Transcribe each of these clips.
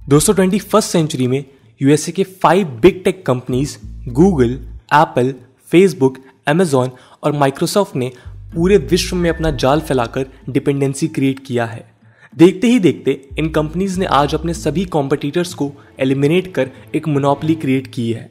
दोस्तों 21st century में USA के 5 big tech companies Google, Apple, Facebook, Amazon और माइक्रोसॉफ्ट ने पूरे विश्व में अपना जाल फैलाकर डिपेंडेंसी क्रिएट किया है। देखते ही देखते इन कंपनीज ने आज अपने सभी कॉम्पिटिटर्स को एलिमिनेट कर एक मोनोपोली क्रिएट की है।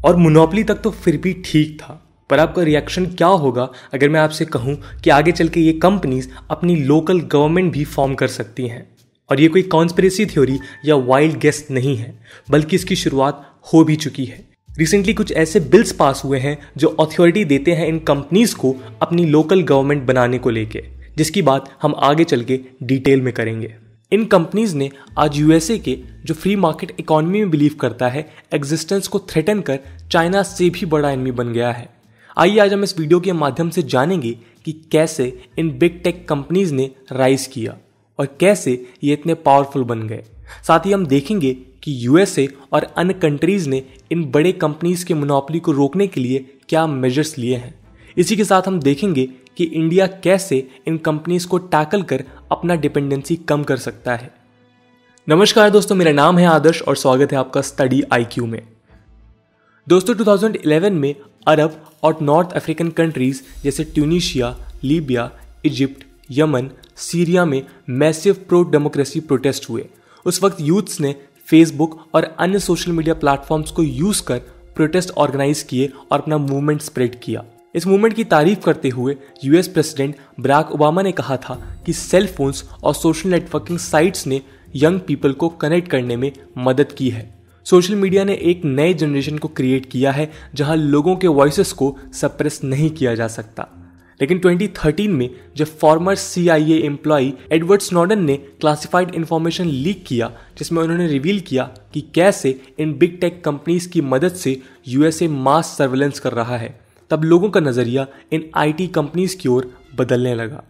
और मोनोपोली तक तो फिर भी ठीक था, पर आपका रिएक्शन क्या होगा अगर मैं आपसे कहूं कि आगे चल के ये कंपनीज अपनी लोकल गवर्नमेंट भी फॉर्म कर सकती हैं। और ये कोई कॉन्स्पिरेसी थ्योरी या वाइल्ड गेस नहीं है, बल्कि इसकी शुरुआत हो भी चुकी है। रिसेंटली कुछ ऐसे बिल्स पास हुए हैं जो अथॉरिटी देते हैं इन कंपनीज को अपनी लोकल गवर्नमेंट बनाने को लेके, जिसकी बात हम आगे चल के डिटेल में करेंगे। इन कंपनीज ने आज यूएसए के जो फ्री मार्केट इकोनॉमी में बिलीव करता है, एग्जिस्टेंस को थ्रेटन कर चाइना से भी बड़ा एनिमी बन गया है। आइए आज हम इस वीडियो के माध्यम से जानेंगे कि कैसे इन बिग टेक कंपनीज ने राइज किया और कैसे ये इतने पावरफुल बन गए। साथ ही हम देखेंगे कि यूएसए और अन्य कंट्रीज ने इन बड़े कंपनीज के मोनोपोली को रोकने के लिए क्या मेजर्स लिए हैं। इसी के साथ हम देखेंगे कि इंडिया कैसे इन कंपनीज को टैकल कर अपना डिपेंडेंसी कम कर सकता है। नमस्कार दोस्तों, मेरा नाम है आदर्श और स्वागत है आपका स्टडी आईक्यू में। दोस्तों 2011 में अरब और नॉर्थ अफ्रीकन कंट्रीज जैसे Tunisia, Libya, Egypt, Yemen, Syria में मैसिव प्रो डेमोक्रेसी प्रोटेस्ट हुए। उस वक्त यूथ्स ने फेसबुक और अन्य सोशल मीडिया प्लेटफॉर्म्स को यूज कर प्रोटेस्ट ऑर्गेनाइज किए और अपना मूवमेंट स्प्रेड किया। इस मूवमेंट की तारीफ करते हुए यूएस प्रेसिडेंट बराक ओबामा ने कहा था कि सेल फोन्स और सोशल नेटवर्किंग साइट्स ने यंग पीपल को कनेक्ट करने में मदद की है। सोशल मीडिया ने एक नए जनरेशन को क्रिएट किया है जहां लोगों के वॉइसेस को सप्रेस नहीं किया जा सकता। लेकिन 2013 में जब former CIA employee Edward Snowden ने क्लासिफाइड इंफॉर्मेशन लीक किया, जिसमें उन्होंने रिवील किया कि कैसे इन बिग टेक कंपनीज की मदद से यूएसए मास सर्वेलेंस कर रहा है, तब लोगों का नजरिया इन IT कंपनीज की ओर बदलने लगा।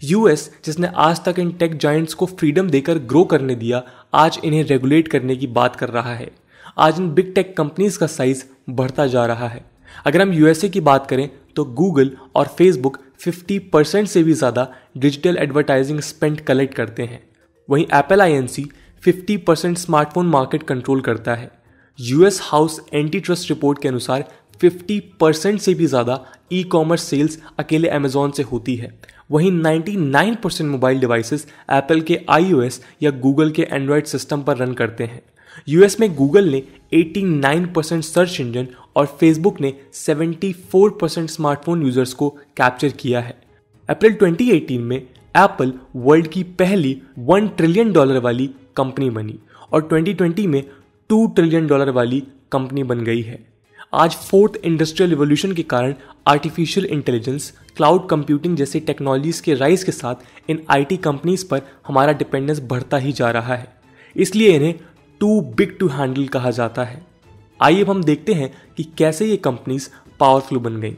यूएस जिसने आज तक इन टेक जायंट्स को फ्रीडम देकर ग्रो करने दिया, आज इन्हें रेगुलेट करने की बात कर रहा है। आज इन बिग टेक कंपनीज का साइज बढ़ता जा रहा है। अगर हम यूएसए की बात करें तो गूगल और फेसबुक 50% से भी ज़्यादा डिजिटल एडवर्टाइजिंग स्पेंड कलेक्ट करते हैं। वहीं Apple INC 50% smartphone market control करता है। US house anti trust report के अनुसार 50% से भी ज़्यादा ई-कॉमर्स सेल्स अकेले अमेजॉन से होती है। वहीं 99% मोबाइल डिवाइसेस एप्पल के iOS या गूगल के एंड्रॉयड सिस्टम पर रन करते हैं। यूएस में गूगल ने 89% सर्च इंजन और फेसबुक ने 74% स्मार्टफोन यूजर्स को कैप्चर किया है। अप्रैल 2018 में एप्पल वर्ल्ड की पहली $1 ट्रिलियन वाली कंपनी बनी और 2020 में $2 ट्रिलियन वाली कंपनी बन गई है। आज फोर्थ इंडस्ट्रियल रिवॉल्यूशन के कारण आर्टिफिशियल इंटेलिजेंस, क्लाउड कंप्यूटिंग जैसे टेक्नोलॉजीज के राइज के साथ इन IT कंपनीज पर हमारा डिपेंडेंस बढ़ता ही जा रहा है। इसलिए इन्हें टू बिग टू हैंडल कहा जाता है। आइए अब हम देखते हैं कि कैसे ये कंपनीज पावरफुल बन गई।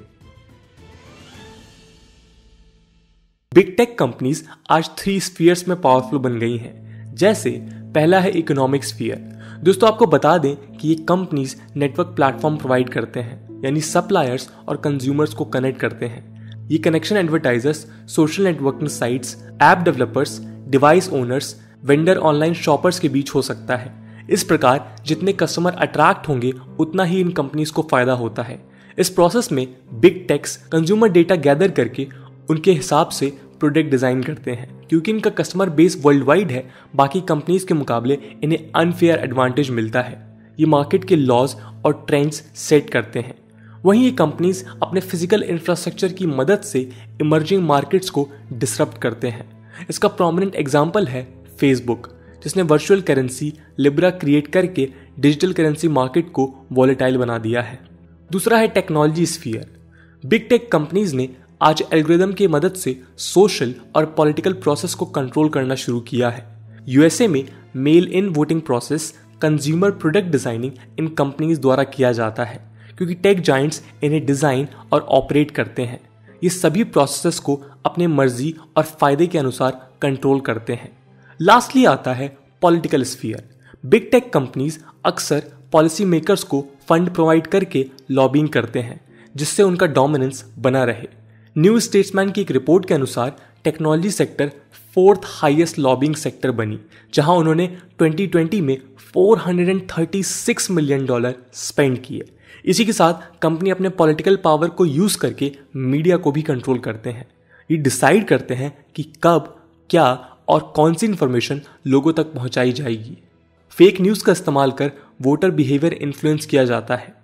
बिग टेक कंपनीज आज 3 स्फीयर्स में पावरफुल बन गई हैं। जैसे पहला है इकोनॉमिक स्फीयर। दोस्तों आपको बता दें कि ये कंपनीज नेटवर्क प्लेटफॉर्म प्रोवाइड करते हैं, यानी सप्लायर्स और कंज्यूमर्स को कनेक्ट करते हैं। ये connection advertisers, social networking sites, app developers, device owners, vendor, online shoppers के बीच हो सकता है। इस प्रकार जितने कस्टमर अट्रैक्ट होंगे उतना ही इन कंपनीज को फायदा होता है। इस प्रोसेस में big techs consumer data gather करके उनके हिसाब से प्रोडक्ट डिजाइन करते हैं। क्योंकि इनका कस्टमर बेस वर्ल्ड वाइड है, बाकी कंपनीज के मुकाबले इन्हें अनफेयर एडवांटेज मिलता है। ये मार्केट के लॉज और ट्रेंड्स सेट करते हैं। वहीं ये कंपनीज अपने फिजिकल इंफ्रास्ट्रक्चर की मदद से इमर्जिंग मार्केट्स को डिसरप्ट करते हैं। इसका प्रोमिनेंट एग्जाम्पल है फेसबुक, जिसने वर्चुअल करेंसी लिब्रा क्रिएट करके डिजिटल करेंसी मार्केट को वॉलेटाइल बना दिया है। दूसरा है technology sphere. Big tech companies ने आज एल्गोरिदम की मदद से सोशल और पॉलिटिकल प्रोसेस को कंट्रोल करना शुरू किया है। यूएसए में mail in voting process, consumer product designing इन कंपनीज द्वारा किया जाता है, क्योंकि टेक जायंट्स इन्हें डिजाइन और ऑपरेट करते हैं। ये सभी प्रोसेस को अपने मर्जी और फायदे के अनुसार कंट्रोल करते हैं। लास्टली आता है political sphere. Big tech companies अक्सर पॉलिसी मेकर्स को फंड प्रोवाइड करके लॉबिंग करते हैं, जिससे उनका डोमिनेंस बना रहे। न्यू स्टेट्समैन की एक रिपोर्ट के अनुसार technology sector fourth highest lobbying sector बनी, जहां उन्होंने 2020 में $436 मिलियन स्पेंड किए। इसी के साथ कंपनी अपने पॉलिटिकल पावर को यूज करके मीडिया को भी कंट्रोल करते हैं। ये डिसाइड करते हैं कि कब, क्या और कौन सी इंफॉर्मेशन लोगों तक पहुंचाई जाएगी। फेक न्यूज का इस्तेमाल कर वोटर बिहेवियर इन्फ्लुएंस किया जाता है।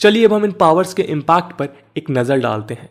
चलिए अब हम इन पावर्स के इम्पैक्ट पर एक नजर डालते हैं।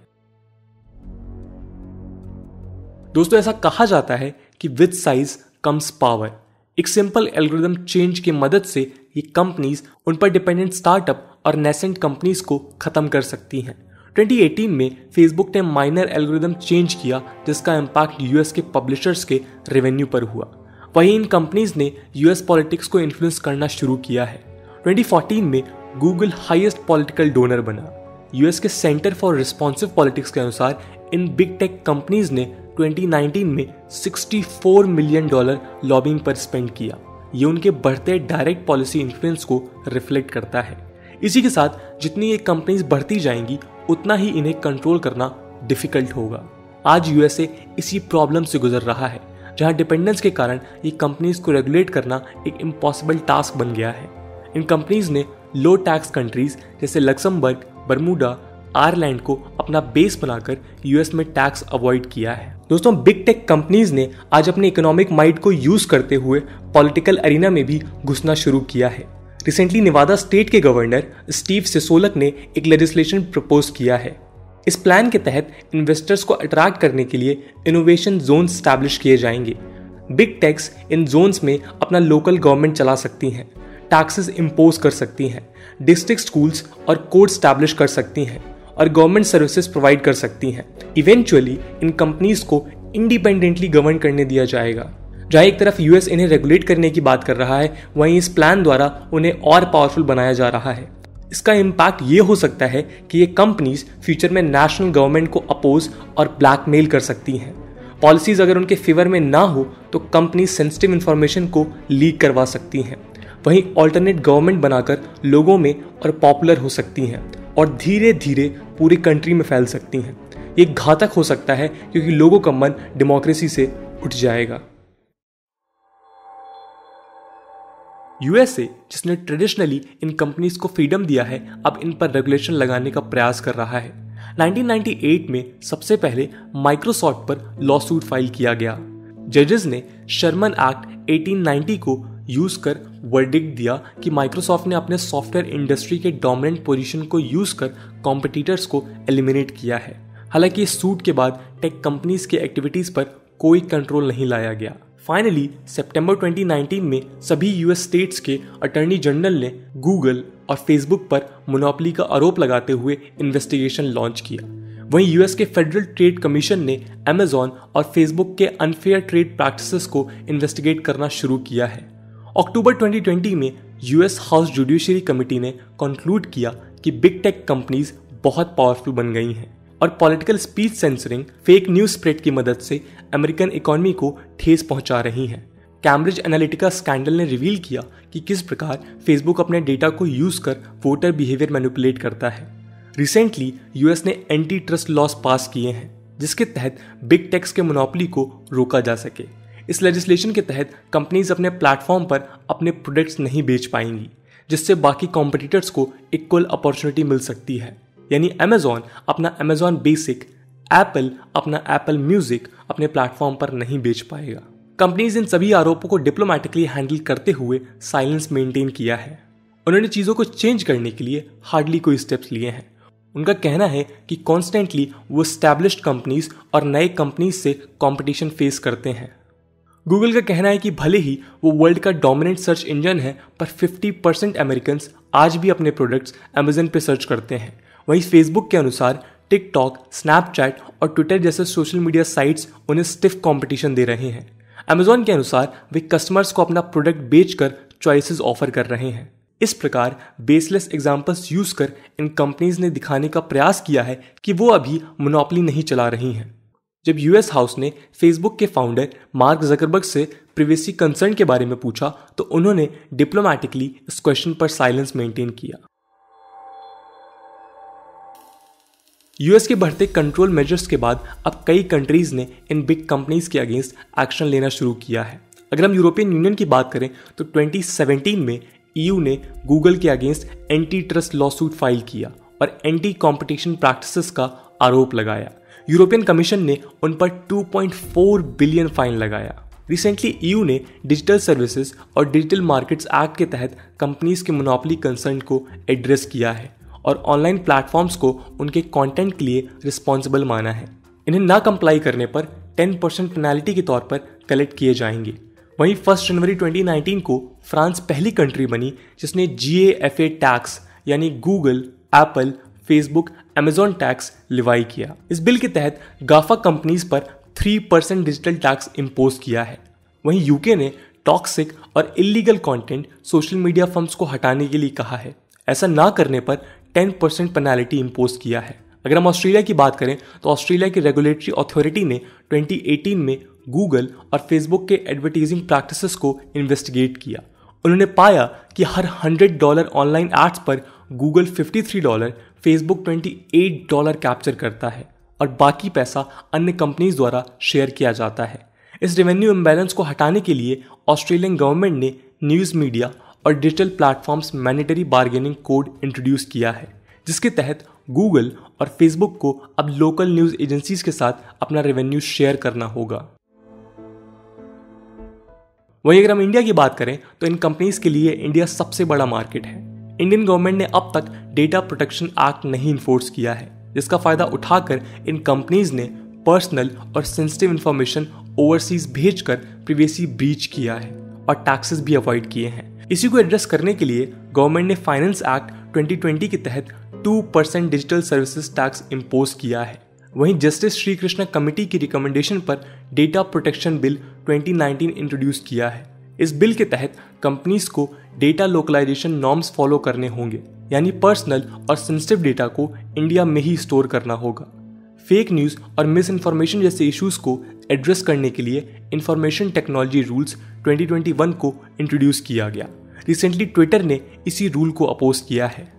दोस्तों, ऐसा कहा जाता है कि विद साइज कम्स पावर। एक सिंपल एल्गोरिदम चेंज की मदद से ये कंपनीज उन पर डिपेंडेंट स्टार्टअप और नेसेंट कंपनीज को खत्म कर सकती हैं। 2018 में फेसबुक ने माइनर एल्गोरिदम चेंज किया, जिसका इम्पैक्ट यूएस के पब्लिशर्स के रेवेन्यू पर हुआ। वहीं इन कंपनीज ने यूएस पॉलिटिक्स को इन्फ्लुएंस करना शुरू किया है। 2014 में गूगल हाईएस्ट पॉलिटिकल डोनर बना। यूएस के सेंटर फॉर रिस्पॉन्सिव पॉलिटिक्स के अनुसार इन बिग टेक कंपनीज ने 2019 में $64 मिलियन लॉबिंग पर स्पेंड किया। ये उनके बढ़ते डायरेक्ट पॉलिसी इन्फ्लुएंस को रिफ्लेक्ट करता है। इसी के साथ जितनी ये कंपनीज बढ़ती जाएंगी, उतना ही इन्हें कंट्रोल करना डिफिकल्ट होगा। आज यूएसए इसी प्रॉब्लम से गुजर रहा है, जहां डिपेंडेंस के कारण ये कंपनीज को रेगुलेट करना एक इम्पॉसिबल टास्क बन गया है। इन कंपनीज ने लो टैक्स कंट्रीज जैसे लक्समबर्ग, बर्मुडा, आयरलैंड को अपना बेस बनाकर यूएस में टैक्स अवॉइड किया है। दोस्तों, बिग टेक कंपनीज ने आज अपने इकोनॉमिक माइट को यूज करते हुए पॉलिटिकल एरिना में भी घुसना शुरू किया है। रिसेंटली नेवादा स्टेट के गवर्नर स्टीव सिसोलक ने एक लेजिस्लेशन प्रपोज किया है। इस प्लान के तहत इन्वेस्टर्स को अट्रैक्ट करने के लिए इनोवेशन जोन स्टैब्लिश किए जाएंगे। बिग टेक्स इन जोन्स में अपना लोकल गवर्नमेंट चला सकती हैं, टैक्सेस इम्पोज कर सकती हैं, डिस्ट्रिक्ट स्कूल्स और कोर्ट स्टैब्लिश कर सकती हैं और गवर्नमेंट सर्विसेज प्रोवाइड कर सकती हैं। इवेंचुअली इन कंपनीज को इंडिपेंडेंटली गवर्न करने दिया जाएगा। जहां एक तरफ यूएस इन्हें रेगुलेट करने की बात कर रहा है, वहीं इस प्लान द्वारा उन्हें और पावरफुल बनाया जा रहा है। इसका इम्पैक्ट ये हो सकता है कि ये कंपनीज फ्यूचर में नेशनल गवर्नमेंट को अपोज और ब्लैकमेल कर सकती हैं। पॉलिसीज अगर उनके फेवर में ना हो तो कंपनी सेंसिटिव इंफॉर्मेशन को लीक करवा सकती हैं। वहीं ऑल्टरनेट गवर्नमेंट बनाकर लोगों में और पॉपुलर हो सकती हैं और धीरे धीरे पूरी कंट्री में फैल सकती हैं। ये घातक हो सकता है क्योंकि लोगों का मन डेमोक्रेसी से उठ जाएगा। यूएसए, जिसने ट्रेडिशनली इन कंपनीज को फ्रीडम दिया है, अब इन पर रेगुलेशन लगाने का प्रयास कर रहा है। 1998 में सबसे पहले माइक्रोसॉफ्ट पर लॉ सूट फाइल किया गया। जजेस ने शर्मन एक्ट 1890 को यूज कर वर्डिक्ट दिया कि माइक्रोसॉफ्ट ने अपने सॉफ्टवेयर इंडस्ट्री के डोमिनेंट पोजीशन को यूज कर कॉम्पिटिटर्स को एलिमिनेट किया है। हालांकि इस सूट के बाद टेक कंपनीज के एक्टिविटीज पर कोई कंट्रोल नहीं लाया गया। फाइनली सितंबर 2019 में सभी यूएस स्टेट्स के अटॉर्नी जनरल ने गूगल और फेसबुक पर मोनोपोली का आरोप लगाते हुए इन्वेस्टिगेशन लॉन्च किया। वहीं यूएस के फेडरल ट्रेड कमीशन ने अमेजॉन और फेसबुक के अनफेयर ट्रेड प्रैक्टिसेस को इन्वेस्टिगेट करना शुरू किया है। अक्टूबर 2020 में यूएस हाउस जुडिशरी कमेटी ने कंक्लूड किया कि बिग टेक कंपनीज बहुत पावरफुल बन गई हैं और political speech censoring, fake news spread की मदद से अमेरिकन इकोनॉमी को ठेस पहुंचा रही हैं। कैम्ब्रिज एनालिटिका स्कैंडल ने रिवील किया कि किस प्रकार फेसबुक अपने डेटा को यूज कर वोटर बिहेवियर मैनिपुलेट करता है। रिसेंटली यूएस ने एंटी ट्रस्ट लॉस पास किए हैं, जिसके तहत बिग टेक्स के मोनोपोली को रोका जा सके। इस लेजिस्लेशन के तहत कंपनीज अपने प्लेटफॉर्म पर अपने प्रोडक्ट्स नहीं बेच पाएंगी, जिससे बाकी कॉम्पिटिटर्स को इक्वल अपॉर्चुनिटी मिल सकती है। यानी अमेजॉन अपना अमेजॉन बेसिक, एप्पल अपना एप्पल म्यूजिक अपने प्लेटफॉर्म पर नहीं बेच पाएगा। कंपनीज इन सभी आरोपों को डिप्लोमेटिकली हैंडल करते हुए साइलेंस मेंटेन किया है। उन्होंने चीजों को चेंज करने के लिए हार्डली कोई स्टेप्स लिए हैं। उनका कहना है कि कॉन्स्टेंटली वो एस्टैब्लिश्ड कंपनीज और नए कंपनीज से कंपटीशन फेस करते हैं। गूगल का कहना है कि भले ही वो वर्ल्ड का डोमिनेंट सर्च इंजन है, पर 50% अमेरिकन आज भी अपने प्रोडक्ट्स अमेजन पे सर्च करते हैं। वहीं फेसबुक के अनुसार टिकटॉक, स्नैपचैट और ट्विटर जैसे सोशल मीडिया साइट्स उन्हें स्टिफ कंपटीशन दे रहे हैं। अमेजॉन के अनुसार वे कस्टमर्स को अपना प्रोडक्ट बेचकर चॉइसेस ऑफर कर रहे हैं। इस प्रकार बेसलेस एग्जांपल्स यूज कर इन कंपनीज ने दिखाने का प्रयास किया है कि वो अभी मोनोपोली नहीं चला रही हैं। जब यूएस हाउस ने फेसबुक के फाउंडर मार्क जकरबर्ग से प्रिवेसी कंसर्न के बारे में पूछा, तो उन्होंने डिप्लोमेटिकली इस क्वेश्चन पर साइलेंस मेंटेन किया। यूएस के बढ़ते कंट्रोल मेजर्स के बाद अब कई कंट्रीज ने इन बिग कंपनीज के अगेंस्ट एक्शन लेना शुरू किया है। अगर हम यूरोपियन यूनियन की बात करें तो 2017 में ईयू ने गूगल के against anti trust lawsuit file किया और एंटी कॉम्पिटिशन प्रैक्टिसेस का आरोप लगाया। यूरोपियन कमीशन ने उन पर 2.4 बिलियन फाइन लगाया। रिसेंटली ईयू ने डिजिटल सर्विसेज और डिजिटल मार्केट्स एक्ट के तहत कंपनीज के मोनोपोली कंसर्न को एड्रेस किया है और ऑनलाइन प्लेटफॉर्म्स को उनके कंटेंट के लिए रिस्पॉन्सिबल माना है। इन्हें ना कंप्लाई करने पर 10% पेनल्टी के तौर पर कलेक्ट किए जाएंगे। वहीं 1 जनवरी 2019 को फ्रांस पहली कंट्री बनी जिसने GAFA टैक्स यानी Google, Apple, Facebook, Amazon tax Levi किया। इस बिल के तहत गाफा कंपनीज पर 3% डिजिटल टैक्स इम्पोज किया है। वहीं यूके ने टॉक्सिक और illegal content social media firms को हटाने के लिए कहा है। ऐसा ना करने पर 10% पेनल्टी इम्पोज किया है। अगर हम ऑस्ट्रेलिया की बात करें तो ऑस्ट्रेलिया की रेगुलेटरी अथॉरिटी ने 2018 में गूगल और फेसबुक के एडवर्टाइजिंग प्रैक्टिसेस को इन्वेस्टिगेट किया। उन्होंने पाया कि हर $100 ऑनलाइन एड्स पर गूगल $53, फेसबुक $28 कैप्चर करता है और बाकी पैसा अन्य कंपनीज द्वारा शेयर किया जाता है। इस रेवेन्यू इम्बैलेंस को हटाने के लिए ऑस्ट्रेलियन गवर्नमेंट ने न्यूज़ मीडिया और digital platforms mandatory bargaining code introduce किया है, जिसके तहत गूगल और फेसबुक को अब लोकल न्यूज़ एजेंसीज के साथ अपना रेवेन्यू शेयर करना होगा। वहीं अगर हम इंडिया की बात करें तो इन कंपनीज के लिए इंडिया सबसे बड़ा मार्केट है। इंडियन गवर्नमेंट ने अब तक डेटा प्रोटेक्शन एक्ट नहीं इन्फोर्स किया है, जिसका फायदा उठाकर इन कंपनीज ने पर्सनल और सेंसिटिव इंफॉर्मेशन ओवरसीज भेजकर प्रिवेसी ब्रीच किया है और टैक्सेस भी अवॉइड किए हैं। इसी को एड्रेस करने के लिए गवर्नमेंट ने फाइनेंस एक्ट 2020 के तहत 2% डिजिटल सर्विसेज टैक्स इम्पोज किया है। वहीं जस्टिस श्री कृष्णा कमेटी की रिकमेंडेशन पर डेटा प्रोटेक्शन बिल 2019 इंट्रोड्यूस किया है। इस बिल के तहत कंपनीज को डेटा लोकलाइजेशन नॉर्म्स फॉलो करने होंगे, यानी पर्सनल और सेंसिटिव डेटा को इंडिया में ही स्टोर करना होगा। फेक न्यूज़ और मिस इन्फॉर्मेशन जैसे इश्यूज को एड्रेस करने के लिए इंफॉर्मेशन टेक्नोलॉजी रूल्स 2021 को इंट्रोड्यूस किया गया। रिसेंटली ट्विटर ने इसी रूल को अपोज किया है।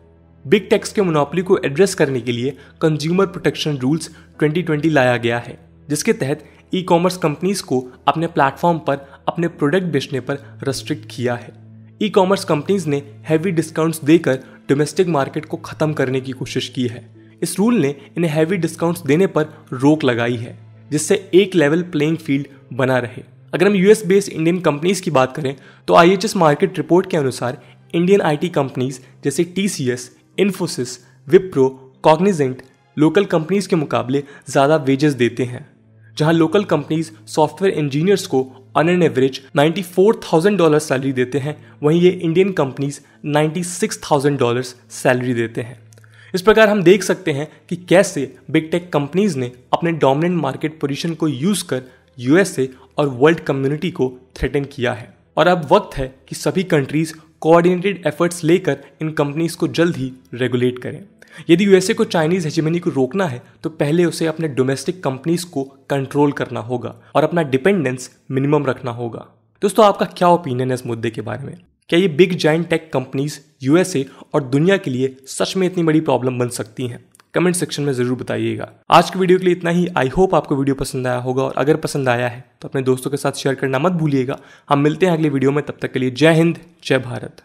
बिग टेक्स के मोनोपोली को एड्रेस करने के लिए कंज्यूमर प्रोटेक्शन रूल्स 2020 लाया गया है, जिसके तहत ई कॉमर्स कंपनीज को अपने प्लेटफॉर्म पर अपने प्रोडक्ट बेचने पर रेस्ट्रिक्ट किया है। ई कॉमर्स कंपनीज ने हैवी डिस्काउंट्स देकर डोमेस्टिक मार्केट को खत्म करने की कोशिश की है। इस रूल ने इन्हें हैवी डिस्काउंट्स देने पर रोक लगाई है, जिससे एक लेवल प्लेइंग फील्ड बना रहे। अगर हम यूएस बेस्ड इंडियन कंपनीज की बात करें तो IHS मार्केट रिपोर्ट के अनुसार इंडियन IT कंपनीज जैसे TCS, Infosys, Wipro, Cognizant local companies के मुकाबले ज़्यादा वेजेस देते हैं। जहां लोकल कंपनीज सॉफ्टवेयर इंजीनियर्स को ऑन एन एवरेज $94,000 सैलरी देते हैं, वहीं ये इंडियन कंपनीज $96,000 सैलरी देते हैं। इस प्रकार हम देख सकते हैं कि कैसे बिग टेक कंपनीज ने अपने डोमिनेंट मार्केट पोजीशन को यूज कर USA और वर्ल्ड कम्युनिटी को थ्रेटन किया है। और अब वक्त है कि सभी कंट्रीज कोऑर्डिनेटेड एफर्ट्स लेकर इन कंपनीज को जल्द ही रेगुलेट करें। यदि USA को चाइनीज हेजेमनी को रोकना है तो पहले उसे अपने डोमेस्टिक कंपनीज को कंट्रोल करना होगा और अपना डिपेंडेंस मिनिमम रखना होगा। दोस्तों, आपका क्या ओपिनियन है इस मुद्दे के बारे में? क्या ये big giant tech companies USA और दुनिया के लिए सच में इतनी बड़ी प्रॉब्लम बन सकती हैं? कमेंट सेक्शन में जरूर बताइएगा। आज की वीडियो के लिए इतना ही। आई होप आपको वीडियो पसंद आया होगा, और अगर पसंद आया है तो अपने दोस्तों के साथ शेयर करना मत भूलिएगा। हम मिलते हैं अगले वीडियो में, तब तक के लिए जय हिंद, जय भारत।